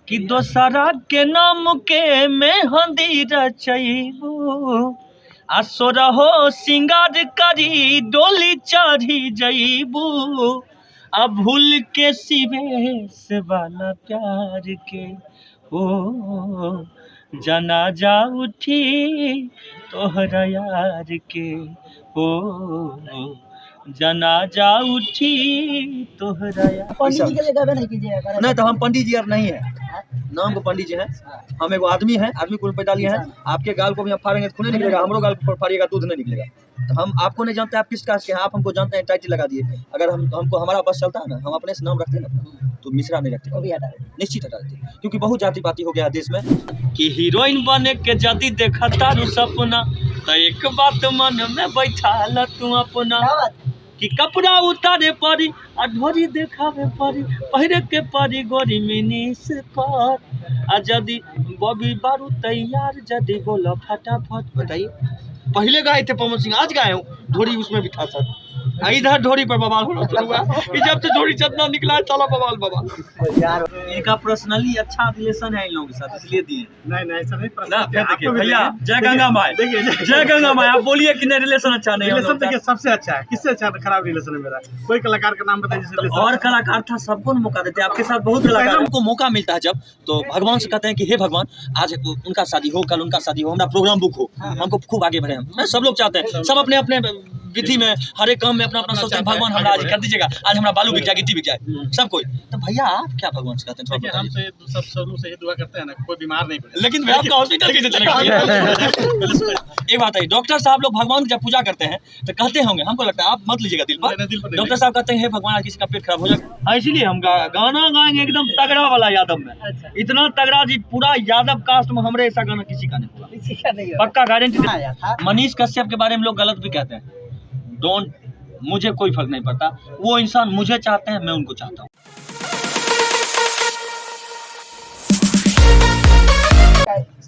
कि दोसरा के नाम के मेहंदी रचैबू आ सोरहो सिंगार करी डोली चढ़ी जईबू आ भूल के सिवेश वाला प्यार के हो जनाजा उठी तोहरा यार के हो जनाजा उठी तोहरा यार। पंडित जी के लिए गावे नहीं कीजिएगा। नहीं तो हम पंडित जी यार नहीं है, नाम को पंडित जी हैं, हम एगो आदमी हैं, आदमी को पैदा लिए हैं। आपके गाल को भी हम फाड़ेंगे तो खून नहीं निकलेगा, हमरो गाल पर फाड़िएगा दूध नहीं निकलेगा। तो हम आपको नहीं जानते आप किस कास्ट के हैं, आप हमको जानते हैं, टाइटल लगा दिए। अगर हमको हमारा बस चलता है ना, हम अपने से नाम रखते हैं ना, तो मिश्रा नहीं रखते, निश्चित हटा देते, क्योंकि बहुत जाति पाति हो गया देश में। कि हीरोइन बने के जदी देखा तारू सपना तो एक बात मन में बैठा ल तू अपना कि कपड़ा उतारे पड़ी आ ढोरी देखावे पड़ी पहिरे के पड़ी गोरी मिनीस कर आ जदी बॉबी बारू तैयार जदी बोला फटाफट। बताइए, पहले गाए थे पवन सिंह, आज गाए हूँ ढोरी उसमें भी था सर। इधर ढोरी पर बवाल होना शुरू हुआ कि जब से ढोरी चतना निकला है चला बवाल बवाल। इनका पर्सनली अच्छा रिलेशन है इन लोगों के साथ, इसलिए दिए। नहीं ऐसा नहीं। ना फिर देखिए भैया, जय गंगा माई, देखिए जय गंगा माई, आप बोलिए कि नहीं रिलेशन अच्छा नहीं है? रिलेशन देखिए सबसे अच्छा है, किससे अच्छा खराब रिलेशन है मेरा? कोई कलाकार का नाम बताइए जिससे रिलेशन। और कलाकार था, सबको मौका देते हैं, आपके साथ बहुत कलाकार हमको मौका मिलता है जब, तो भगवान से कहते हैं कि हे भगवान आज उनका शादी हो, कल उनका शादी हो, हमारा प्रोग्राम बुक हो, हमको खूब आगे बढ़े। हम सब लोग चाहते हैं, सब अपने अपने विधि में हर एक काम में अपना अपना सोचते हैं, भगवान हमरा आज कर दीजिएगा, आज हमारा बालू बिक जाए, गिट्टी बिक जाए, सब कोई। तो भैया आप क्या भगवान से कहते हैं? देखिए हम सब शुरू से ही दुआ करते हैं ना, कोई बीमार नहीं पड़े। लेकिन आपका हॉस्पिटल कैसे चलेगा? एक बात है, डॉक्टर साहब लोग भगवान की जब पूजा करते हैं तो कहते होंगे, हमको लगता है, आप मत लीजिएगा दिल पर, डॉक्टर साहब कहते हैं हे भगवान आज किसी का पेट खराब हो जाएगा, इसलिए हम गाना गाएंगे एकदम तगड़ा वाला यादव में। इतना तगड़ा जी, पूरा यादव कास्ट में हमरे ऐसा गाना किसी का नहीं हुआ, पक्का गारंटी। मनीष कश्यप के बारे में लोग गलत भी कहते हैं, डोंट, मुझे कोई फर्क नहीं पड़ता, वो इंसान मुझे चाहते हैं, मैं उनको चाहता हूँ।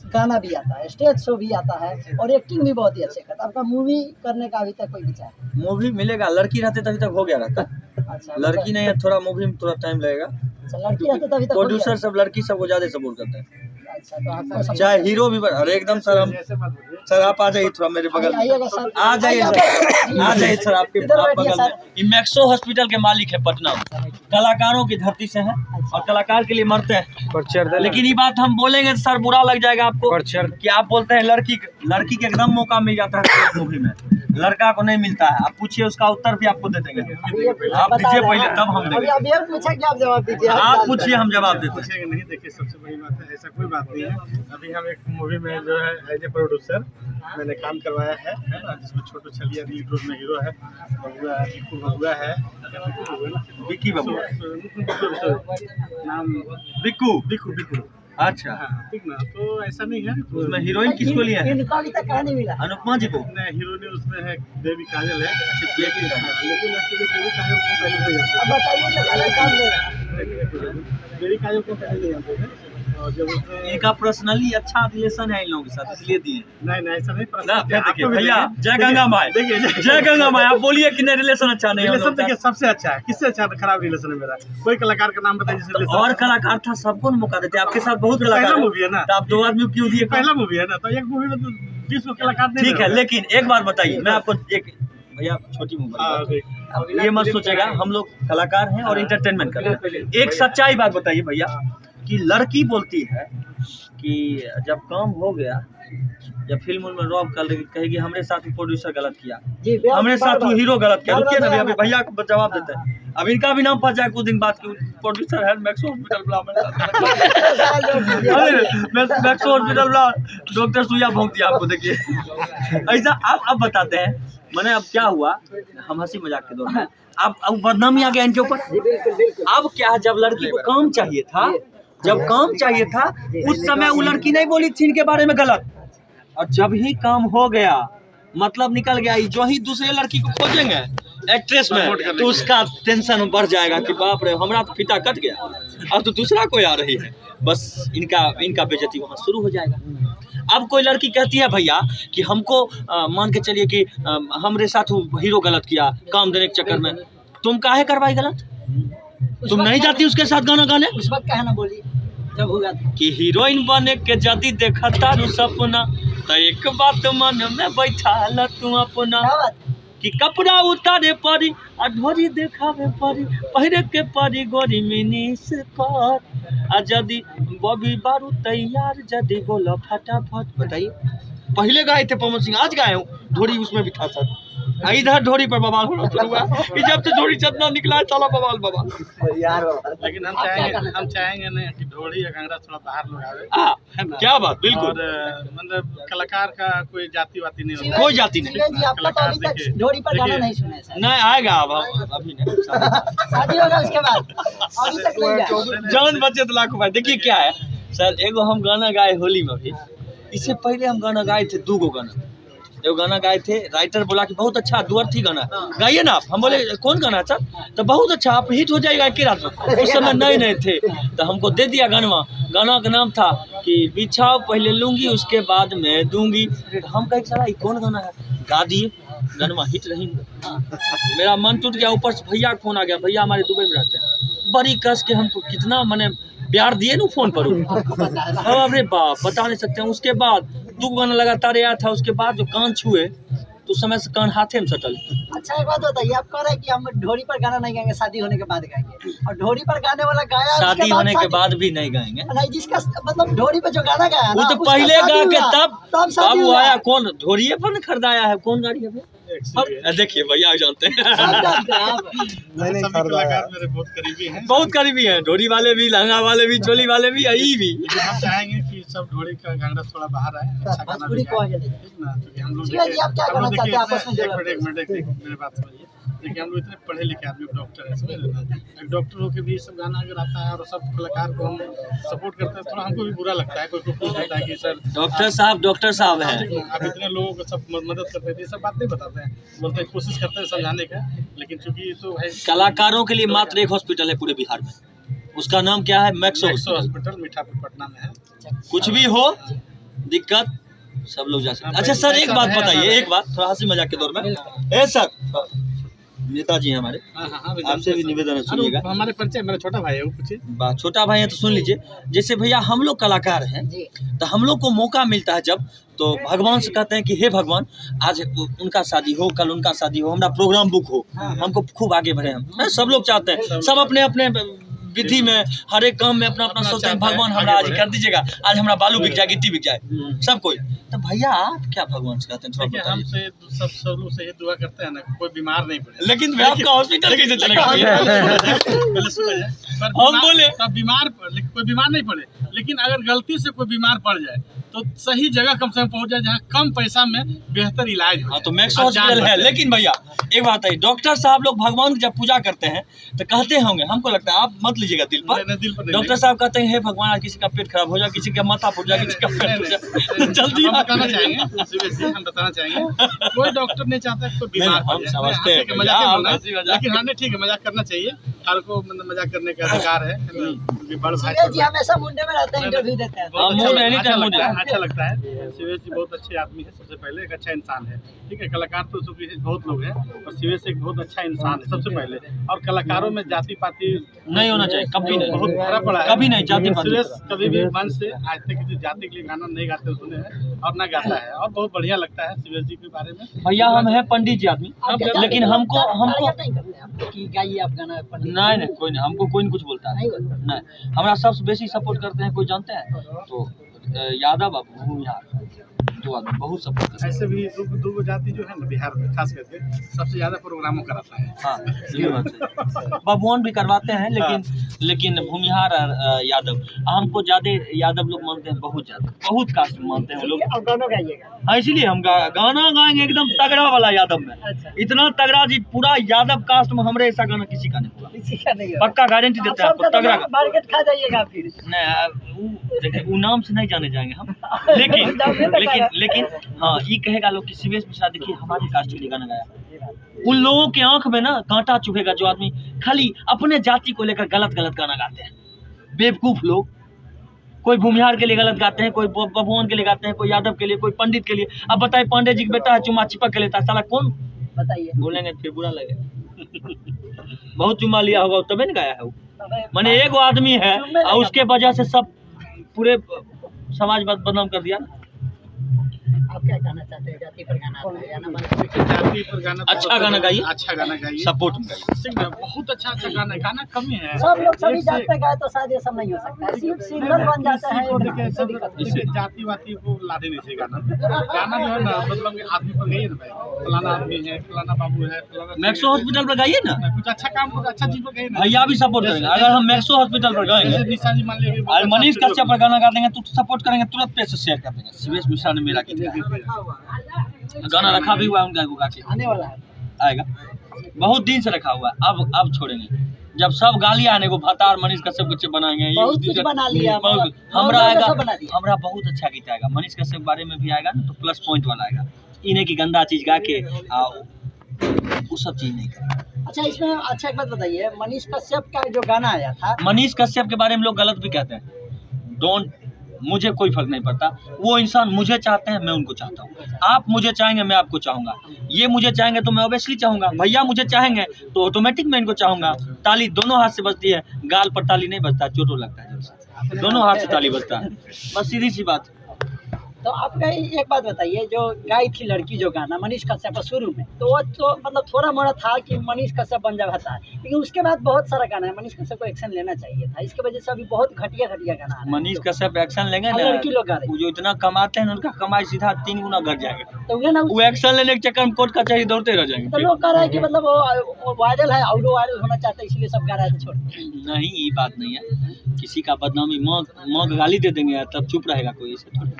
गाना भी आता है, स्टेज शो भी आता है और एक्टिंग भी बहुत ही अच्छे करता है। आपका मूवी करने का अभी तक कोई विचार? मूवी मिलेगा, लड़की रहते तभी तक हो गया रहता। अच्छा, लड़की नहीं है, थोड़ा मूवी में थोड़ा टाइम लगेगा। अच्छा, लड़की रहते तभी तक प्रोड्यूसर सब लड़की सबको ज्यादा सपोर्ट करते हैं। अच्छा, तो आपको चाहे हीरो भी, अरे एकदम सर, हम सर आप आ जाइए थोड़ा मेरे बगल में, आ जाइए सर, आ जाइए सर, आपके बगल में। ये मैक्सो हॉस्पिटल के मालिक है पटना, कलाकारों की धरती से है और कलाकार के लिए मरते हैं। लेकिन ये बात हम बोलेंगे तो सर बुरा लग जाएगा आपको कि आप बोलते हैं लड़की के एकदम मौका मिल जाता है मूवी में, लड़का को नहीं मिलता है। आप पूछिए, उसका उत्तर भी आपको दे देंगे। आप दीजिए पहले, तब हम देंगे। आप जवाब दीजिए, आप पूछिए, हम जवाब देते हैं। नहीं देखिए, सबसे बड़ी बात है ऐसा कोई बात नहीं है। अभी हम एक मूवी में जो है एज ए प्रोड्यूसर मैंने काम करवाया है ना, जिसमें छोटू छलिया लीड रोल में हीरो है, बबुआ है, विक्की बाबू नाम बिक्कू। अच्छा हाँ ठीक ना, तो ऐसा नहीं है। उसमें हीरोइन किसको लिया है? इनका अभी तक कहाँ नहीं मिला? अनुपमा जी को। हीरोइन उसमें है देवी काजल है, लेकिन देवी काजल को पहले नहीं जानते। अब बताइए तो पहले काम दे। देवी काजल को पहले नहीं जानते थे, और जब इनका पर्सनली अच्छा रिलेशन है इन लोगों के साथ, इसलिए दिए। नहीं ऐसा नहीं। ना फिर देखिए भैया, जय गंगा माई, देखिए जय गंगा माई, आप बोलिए कि नहीं रिलेशन अच्छा नहीं है? रिलेशन देखिए सबसे अच्छा है, किससे अच्छा खराब रिलेशन है मेरा? कोई कलाकार का नाम बताइए जिससे। और कलाकार था, सबको मौका देते हैं, आपके साथ बहुत कलाकार मूवी है ना, तो आप दो आदमी क्यों दिए? पहला मूवी है ना, तो एक मूवी में तो 20 को कलाकार नहीं। ठीक है, लेकिन एक बात बताइए, मैं आपको एक, भैया छोटी मूवी, ये मत सोचेगा हम लोग कलाकार हैं और इंटरटेनमेंट कर रहे हैं। एक सच्चाई बात बताइए भैया, कि लड़की बोलती है कि जब काम हो गया, जब फिल्म में रॉब कहेगी हमरे साथ प्रोड्यूसर गलत किया, हमरे साथ हीरो गलत किया। रुकिए ना भैया को जवाब देते हैं। अब इनका भी नाम फंस जाए कुछ दिन बाद, प्रोड्यूसर है Maxo hospital Maxo hospital doctor सुइया भोंक दिया आपको। देखिए ऐसा अब बताते हैं, मैंने अब क्या हुआ, हम हंसी मजाक के दौर में अब बदनामी आ गया इनके ऊपर। अब क्या, जब लड़की को काम चाहिए था, उस समय वो लड़की नहीं बोली थी इनके बारे में गलत, और जब ही काम हो गया, मतलब निकल गया, जो ही दूसरे लड़की को खोजेंगे एक्ट्रेस में, तो उसका टेंशन बढ़ जाएगा कि बाप रे हमारा तो फीता कट गया, अब तो दूसरा कोई आ रही है, बस इनका बेइज्जती वहाँ शुरू हो जाएगा। अब कोई लड़की कहती है भैया कि हमको मान के चलिए कि हमरे साथ हीरो गलत किया काम देने के चक्कर में, तुम काहे करवाई गलत? तुम नहीं जाती उसके साथ गाना गाने? उस वक्त कहे ना बोली, जब हुआ था। कि हीरोइन बने के जदी देखा तारू सपना तो एक बात मन में बैठा ल तू अपना क्या बात है? कि कपड़ा उतारे परी आ ढोरी देखावे परी पहिरे के परी गोरी मिनी स्कर्ट आ जदी बॉबी बारू तैयार जदी बोला फटाफट। बताइए पहले गाए थे पवन सिंह, आज गाए हूँ ढोरी उसमें भी था सर। इधर ढोरी पर बवाल होना शुरू हुआ कि जब से ढोरी चतना निकला है चला बवाल बवाल। लेकिन हम चाहेंगे नहीं कि ढोली या कांगड़ा थोड़ा बाहर लोग आवे, हाँ, है ना? क्या बात, बिल्कुल। और मतलब कलाकार का कोई जाति वाती नहीं होता, कोई जाति नहीं। शिवेश जी, आपका तो अभी तक ढोरी पर गाना नहीं सुना है सर। नहीं आएगा अब अभी नहीं। शादी होगा उसके बाद, अभी तक नहीं गाया। जान बचे तो लाखों भाई। देखिए क्या है सर, एगो हम गाना गाए होली में भी, इससे पहले हम गाना गाए थे 2 गो गाना। एगो गाना गाए थे, राइटर बोला कि बहुत अच्छा दुअर्थी गाना गाइए ना आप। हम बोले कौन गाना सर? तो बहुत अच्छा, आप हिट हो जाएगा एक रात में। उस समय नए थे तो हमको दे दिया गाना। गाना का नाम था कि बिछाओ पहले लूंगी उसके बाद मैं दूंगी। हम कहे चला ये कौन गाना है, गा दिए, गाना हिट रही। मेरा मन टूट गया। ऊपर से भैया का फोन आ गया, भैया हमारे दुबई में रहते हैं, बड़ी कस के हमको कितना मैंने प्यार दिए ना फोन पर। अरे बाप बता नहीं सकते हैं। उसके बाद 2 गाना लगातार आया था। उसके बाद जो कान छुए तो उस समय से कान हाथे में सटल। अच्छा एक बात बताइए, आप कह रहे हैं कि हम ढोरी पर गाना नहीं गाएंगे, शादी होने के बाद गाएंगे, और ढोरी पर गाने वाला गाया शादी होने के बाद भी नहीं गाएंगे। नहीं, जिसका मतलब ढोरी पर जो गाना गाया वो ना, तो उसका पहले शादी गा के हुआ, तब शादी वो हुआ। आया। कौन ढोरिए पर न खरीदाया है, कौन गाड़ी है? देखिए भैया जानते हैं। सब जानते हैं आप। सभी कलाकार मेरे बहुत करीबी हैं। बहुत करीबी हैं, ढोरी वाले भी, लहंगा वाले भी, चोली वाले भी, यही भी। लेकिन हम चाहेंगे कि सब ढोली का गाना थोड़ा बाहर आए, अच्छा गाना भोजपुरी को आगे ले जाए। ठीक ना? क्योंकि हम लोग शिवाजी जी, आप क्या कहना चाहते हैं आपस में जो एक मिनट मेरी बात सुनिए। देखिए हम लोग इतने पढ़े लिखे आदमी, डॉक्टर है, समझ रहे ना? एक डॉक्टर होकर भी सब गाना अगर आता है और सब कलाकार को हम सपोर्ट करते हैं, थोड़ा हमको भी बुरा लगता है। कोई को पूछता है कि सर डॉक्टर साहब हैं। अब इतने लोगों को सब मदद करते हैं, ये सब बात नहीं बताते हैं, बोलते हैं कोशिश करते हैं समझाने का। लेकिन चूंकि तो है, कलाकारों के लिए मात्र एक हॉस्पिटल है पूरे बिहार में, उसका नाम क्या है? मैक्सो हॉस्पिटल मीठापुर पटना में है। कुछ भी हो दिक्कत सब लोग जा सकते हैं। अच्छा सर एक बात बताइए, एक बात थोड़ा हंसी मजाक के दौर में। ए सर, नेताजी हैं हमारे, आपसे भी निवेदन है, सुनिएगा। हमारे परिचय, मेरा छोटा भाई है, वो पूछिए। छोटा भाई है तो सुन लीजिए। जैसे भैया हम लोग कलाकार हैं जी। तो हम लोग को मौका मिलता है जब, तो भगवान से कहते हैं कि हे भगवान आज उनका शादी हो, कल उनका शादी हो, हमारा प्रोग्राम बुक हो, हमको खूब आगे बढ़े। हम सब लोग चाहते हैं, सब अपने अपने विधि में हर एक काम में अपना अपना सोचते हैं भगवान हमरा आज कर दीजिएगा, आज हमारा बालू बिक जाए, गिट्टी बिक जाए, सब कोई। तो भैया आप क्या भगवान से कहते हैं, थोड़ा बताइए। हमसे सब लोग से ये दुआ करते हैं ना, कोई बीमार नहीं पड़े। लेकिन आपका हॉस्पिटल कैसे चलेगा? पहले सुनिए, हम बोले तब बीमार कोई बीमार नहीं पड़े, लेकिन अगर गलती से कोई बीमार पड़ जाए तो सही जगह कम से कम पहुंच जाए, जहाँ कम पैसा में बेहतर इलाज हो। हाँ तो मैक्स हॉस्पिटल है। लेकिन भैया एक बात है, डॉक्टर साहब लोग भगवान की जब पूजा करते हैं तो कहते होंगे, हमको लगता है, आप मत लीजिएगा दिल पर, डॉक्टर साहब कहते हैं हे भगवान आज किसी का पेट खराब हो जाए, किसी का माथा फूट जाए, किसी का पेट फूट जाए, जल्दी हम बताना चाहेंगे कोई डॉक्टर नहीं चाहता कोई बीमार पड़ जाए। समझते हैं, लेकिन हाँ ठीक है, मजाक करना चाहिए, हर को मजाक करने का अधिकार है। बड़ भाई शिवेश जी हमेशा मुंडे में रहते हैं, इंटरव्यू देते हैं। अच्छा लगता है। शिवेश जी बहुत अच्छे आदमी है, सबसे पहले एक अच्छा इंसान है, ठीक है। कलाकार तो बहुत लोग हैं, और शिवेश एक बहुत अच्छा इंसान है सबसे पहले। और कलाकारों में जाति पाति नहीं होना चाहिए, कभी नहीं, बहुत भरा पड़ा है, कभी नहीं जाति पाति। शिवेश कभी भी मन से आज तक किसी जाति के लिए गाना नहीं गाते सुने हैं, और ना गाता है, और बहुत बढ़िया लगता है शिवेश जी के बारे में। भैया हम हैं पंडित जी आदमी, लेकिन हमको नहीं करते हैं कि गाइए आप गाना पंडित। नहीं कोई नहीं, हमको कोई नहीं कुछ बोलता है। नहीं, हमारा सबसे बेसी सपोर्ट करते हैं, कोई जानते हैं तो यादव बाबू यार, दो आदमी बहुत सपोर्ट करते हैं। ऐसे भी दो जाति जो है ना बिहार में खास करके सबसे ज्यादा प्रोग्रामों कराता है। हाँ ये बात है, बबुआन भी करवाते हैं, लेकिन भूमिहार और यादव, हमको ज्यादा यादव लोग मानते हैं, बहुत कास्ट मानते हैं लोग। अब दोनों गाइएगा। हाँ इसीलिए हम गाना गाएंगे एकदम तगड़ा वाला यादव में। अच्छा। इतना तगड़ा जी, पूरा यादव कास्ट में हमरे ऐसा गाना किसी का नहीं हुआ, किसी का नहीं होगा। पक्का गारंटी देते हैं आपको, तगड़ा। मार्केट खा जाइएगा फिर। नहीं देखिए वो नाम से नहीं जाने जाएंगे हम, लेकिन हाँ ये कहेगा लोग कि शिवेश मिश्रा देखिए हमारे कास्ट के लिए गाना गाया। उन लोगों के आंख में ना कांटा चुभेगा जो आदमी खाली अपने जाति को लेकर गलत गाना गाते हैं। बेवकूफ लोग, कोई भूमिहार के लिए गलत गाते हैं, कोई बबुआन के लिए गाते हैं, कोई यादव के लिए, कोई पंडित के लिए। अब बताइए पांडे जी का बेटा है, चुम्मा चिपक के लेता है, साला कौन बताइए, बोलेंगे फिर बुरा लगेगा। बहुत चुम्मा लिया होगा तबे न गाया है वो। माने एक आदमी है और उसके वजह से सब पूरे समाज बदनाम कर दिया। आप क्या कहना चाहते हैं? जाति पर गाना आता है या ना? जाति पर गाना तो अच्छा गाना गाइए, अच्छा गाना गाइए, सपोर्ट में गाइए। सिंगर बहुत अच्छा गाना, गाना कमी है। सब लोग सभी एक से- जात पे गाए तो शायद ये सब नहीं हो सकता है। सिर्फ सिंगर बन जाता है और देखिए, इससे दिक्कत है। देखिए, जाति वाति को ला देने से गाना गाना जो है ना, मतलब कि आदमी पर गई है ना भाई, फलाना आदमी है, फलाना बाबू है, फलाना मैक्सो हॉस्पिटल पर गाइए ना, कुछ अच्छा काम करो, अच्छा चीज पर गई ना। भैया भी सपोर्ट करेंगे। अगर हम मैक्सो हॉस्पिटल पर जैसे गाएंगे निशा जी मान लीजिए, और मनीष कश्यप पर गाना गा देंगे तो सपोर्ट करेंगे, तुरंत पैसे शेयर कर देंगे। शिवेश मिश्रा ने मेरा किया गाना रखा भी हुआ है उनका, गा के आने वाला है। आएगा, बहुत दिन से रखा हुआ है। अब छोड़ेंगे जब सब गालियां आने को भतार मनीष कश्यप बच्चे बनाएंगे। ये बहुत कुछ बना लिया, बहुत- बहुत हमरा आएगा, सब बना दिया। हमरा बहुत अच्छा गीत आएगा मनीष कश्यप के बारे में भी आएगा ना, तो प्लस पॉइंट वाला आएगा। इन्हें की गंदा चीज गा के वो सब चीज नहीं करेगा। अच्छा, इसमें अच्छा एक बात बताइए, मनीष कश्यप का जो गाना आया था, मनीष कश्यप के बारे में लोग गलत भी कहते हैं। डोंट, मुझे कोई फर्क नहीं पड़ता। वो इंसान मुझे चाहते हैं, मैं उनको चाहता हूँ। आप मुझे चाहेंगे, मैं आपको चाहूंगा। ये मुझे चाहेंगे तो मैं ऑब्वियसली चाहूंगा। भैया मुझे चाहेंगे तो ऑटोमेटिक मैं इनको चाहूंगा। ताली दोनों हाथ से बजती है, गाल पर ताली नहीं बजता, चोटो लगता है। दोनों हाथ से ताली बजता है, बस सीधी सी बात। तो आपका एक बात बताइए, जो गाई थी लड़की जो गाना मनीष कश्यप का शुरू में, तो वो तो मतलब थोड़ा मोड़ा था कि मनीष कश्यप बन जाता है, लेकिन उसके बाद बहुत सारा गाना है, मनीष कश्यप को एक्शन लेना चाहिए था। इसकी वजह से अभी बहुत घटिया गाना आ रहा है। मनीष कश्यप एक्शन लेंगे ना, लड़की लोग गा रही है। वो जो इतना कमाते हैं उनका कमाई सीधा 3 गुना घट जाएगा। तो उन्हें ना वो एक्शन लेने के चक्कर में कोर्ट कचहरी दौड़ते रह जाएंगे। तो लोग कह रहे हैं कि मतलब वो वायरल है, आउटडोर वायरल होना चाहता है, इसलिए सब गा रहा है, तो छोड़। नहीं, ये बात नहीं है। किसी का बदनामी मौत गाली दे देंगे तब चुप रहेगा कोई, इसे थोड़ी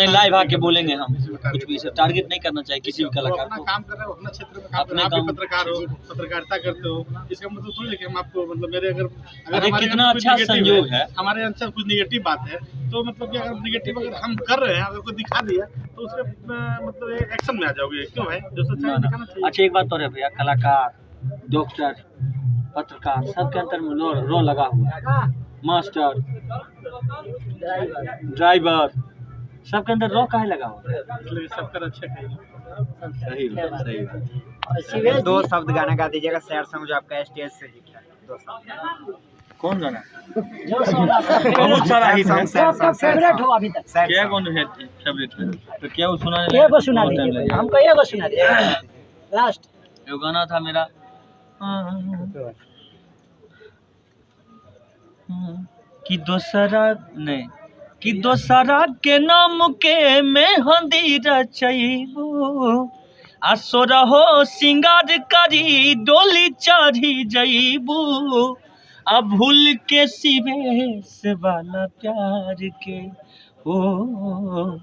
नहीं लाइव आके बोलेंगे हम कुछ भी। इसे टारगेट नहीं करना चाहिए किसी भी वो कलाकार अपना को। काम कर रहे हो, अपना क्षेत्र में काम कर अपने रहे हो, आप भी काम- पत्रकार हो, पत्रकारिता करते हो, इसका मतलब थोड़ी है कि हम आपको मतलब मेरे अगर अरे हमारे कितना अंदर कुछ अच्छा negative संयोग है। हमारे अंदर कुछ निगेटिव बात है, तो मतलब कि अगर निगेटिव अगर हम कर रहे हैं, अगर कोई दिखा दिया तो उसके मतलब एक्शन में आ जाओगे। क्यों भाई, जो सच्चाई है दिखाना चाहिए। अच्छा एक बात और है भैया, कलाकार, डॉक्टर, पत्रकार सबके अंदर में रो लगा हुआ है। मास्टर, ड्राइवर, सबके अंदर रो काहे लगा हुआ है? इसलिए सबका रक्षा करिए। सही बात, सही बात। और शिवेश दो जी- शब्द गाना गा दीजिएगा सैड सॉन्ग जो आपका स्टेज से हिट है। दो शब्द। कौन गाना? जो सॉन्ग आपका बहुत सारा हिट है। जो आपका फेवरेट हो अभी तक, सैड क्या सॉन्ग। कौन है फेवरेट है? तो क्या वो सुनाने एगो सुना बहुत time दीजिए, लगेगा। हमको एगो सुना दीजिए लास्ट। वो गाना था मेरा कि दोसरा नहीं, कि दोसरा के नाम के मेहंदी रचैबू, आ सोरहो सिंगार करी डोली चढ़ी जईबू, आ भूल के सिवेश वाला प्यार के ओ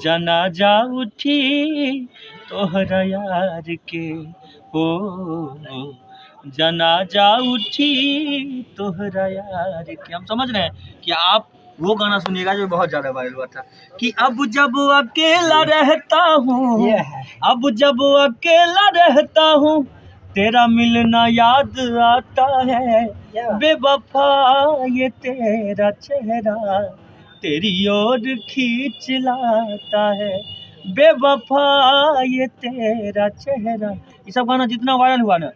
जनाजा उठी तोहरा यार के ओ जनाजा उठी तोहरा यार के। हम समझ रहे हैं कि आप वो गाना सुनिएगा जो बहुत ज्यादा वायरल हुआ था कि अब जब अकेला रहता हूँ, ये है। अब जब अकेला रहता हूँ तेरा मिलना याद आता है, क्या? बेवफा ये तेरा चेहरा तेरी ओर खींच लाता है, बेवफा ये तेरा चेहरा। ये सब गाना जितना वायरल हुआ ना,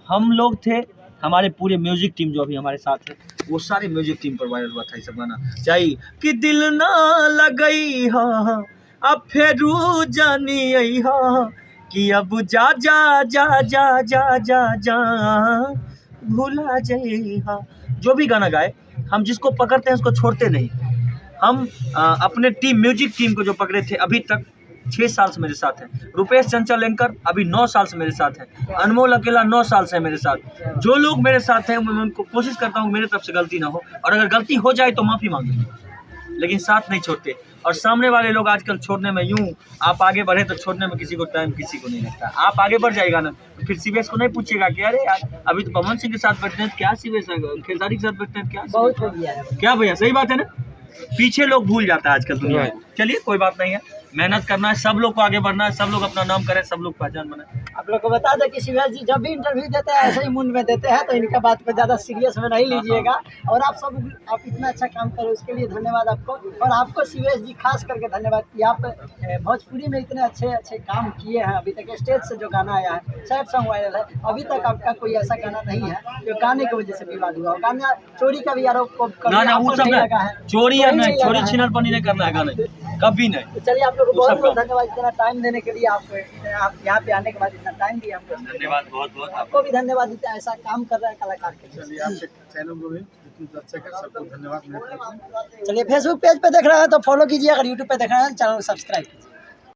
हम लोग थे, हमारे पूरे म्यूजिक टीम जो अभी हमारे साथ है, वो सारे म्यूजिक टीम पर वायरल हुआ था ये सब गाना। चाहे कि दिल ना लगई हा अब फेरू जानी आई हा, कि अब जा जा जा जा जा जा जा भूला जाई हा। जो भी गाना गाए, हम जिसको पकड़ते हैं उसको छोड़ते नहीं। हम अपने टीम, म्यूजिक टीम को जो पकड़े थे अभी तक 6 साल से मेरे साथ हैं। रुपेश चंचल एंकर अभी 9 साल से मेरे साथ हैं। अनमोल अकेला 9 साल से है मेरे साथ। जो लोग मेरे साथ हैं मैं उनको कोशिश करता हूँ मेरे तरफ से गलती ना हो, और अगर गलती हो जाए तो माफ़ी मांगेंगे, लेकिन साथ नहीं छोड़ते। और सामने वाले लोग आजकल छोड़ने में, यूँ आप आगे बढ़े तो छोड़ने में किसी को टाइम किसी को नहीं लगता। आप आगे बढ़ जाएगा ना तो फिर शिवेश को नहीं पूछेगा कि अरे यार अभी तो पवन सिंह के साथ बैठते हैं, क्या शिवेश खेसारी के साथ बैठते हैं, क्या बहुत हो गया है। क्या भैया, सही बात है ना। पीछे लोग भूल जाता है आजकल दुनिया में। चलिए कोई बात नहीं है, मेहनत करना है, सब लोग को आगे बढ़ना है, सब लोग अपना नाम करें, सब लोग पहचान बनाए। आप लोग को बता दें कि शिवेश जी जब भी इंटरव्यू देते हैं ऐसे ही मुंड में देते हैं, तो इनका बात को ज़्यादा सीरियस में नहीं लीजिएगा। और आप इतना अच्छा काम करो, उसके लिए धन्यवाद आपको। और आपको शिवेश जी खास करके धन्यवाद कि आप भोजपुरी में इतने अच्छे अच्छे काम किए हैं। अभी तक स्टेज से जो गाना आया है, सैड सॉन्ग वायरल है, अभी तक आपका कोई ऐसा गाना नहीं है जो गाने की वजह से विवाद हुआ। गाना चोरी का भी आरोप ना ना वो सब लगा है, चोरी कोई है नहीं, चोरी लगा है। छीनरपनी नहीं करना है गाने, कभी नहीं। तो चलिए आप लोग को वो बहुत सब बहुत का। धन्यवाद इतना टाइम देने के लिए। आप यहाँ पे आने के बाद इतना टाइम दिया हमको। धन्यवाद बहुत बहुत। आपको भी धन्यवाद देते हैं, ऐसा काम कर रहे हैं कलाकार के लिए। चलिए आपके चैनल को भी इतनी दर्शक है, सबको धन्यवाद मेरी तरफ से। चलिए फेसबुक पेज पे देख रहे हैं तो फॉलो कीजिए, अगर यूट्यूब पे देख रहे हैं चैनल को सब्सक्राइब कीजिए।